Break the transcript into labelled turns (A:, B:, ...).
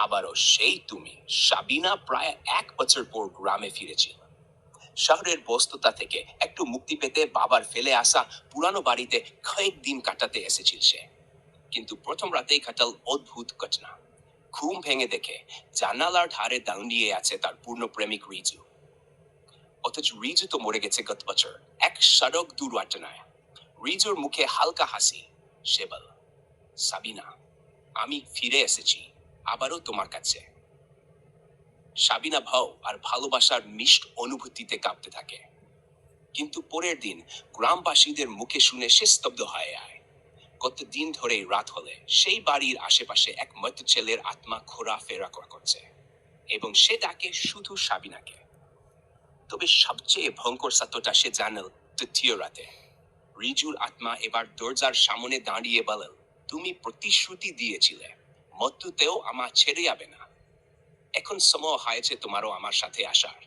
A: আবারও সেই তুমি। সাবিনা প্রায় 1 বছর পর গ্রামে ফিরেছিল। শহরের ব্যস্ততা থেকে একটু মুক্তি পেতে বাবার ফেলে আসা পুরানো বাড়িতে কয়েকদিন কাটাতে এসেছিল সে। কিন্তু প্রথম রাতেই কাটাল অদ্ভুত ঘটনা। ঘুম ভেঙে দেখে জানালার ধারে দাঁড়িয়ে আছে তার পূর্ণ প্রেমিক রিজু। অথচ রিজু তো মরে গেছে গত বছর এক সড়ক দুর্ঘটনায়। রিজুর মুখে হালকা হাসি। সে বল, সাবিনা, আমি ফিরে এসেছি, আবারও তোমার কাছে। সাবিনা ভাও আর ভালোবাসার মিষ্ট অনুভূতিতে কাঁপতে থাকে। কিন্তু পরের দিন গ্রামবাসীদের মুখে শুনে সে স্তব্ধ হয়ে যায়। কতদিন ধরে রাত হলে সেই বাড়ির আশেপাশে এক মৃত ছেলের আত্মা ঘোরাফেরা করছে, এবং সে ডাকে শুধু সাবিনাকে। তবে সবচেয়ে ভয়ঙ্কর সত্যটা সে জানাল তৃতীয় রাতে। রিজুর আত্মা এবার দরজার সামনে দাঁড়িয়ে বলল, তুমি প্রতিশ্রুতি দিয়েছিলে মৃত্যুতেও আমার ছেড়ে যাবে না। এখন সময় হয়েছে তোমারও আমার সাথে আসার।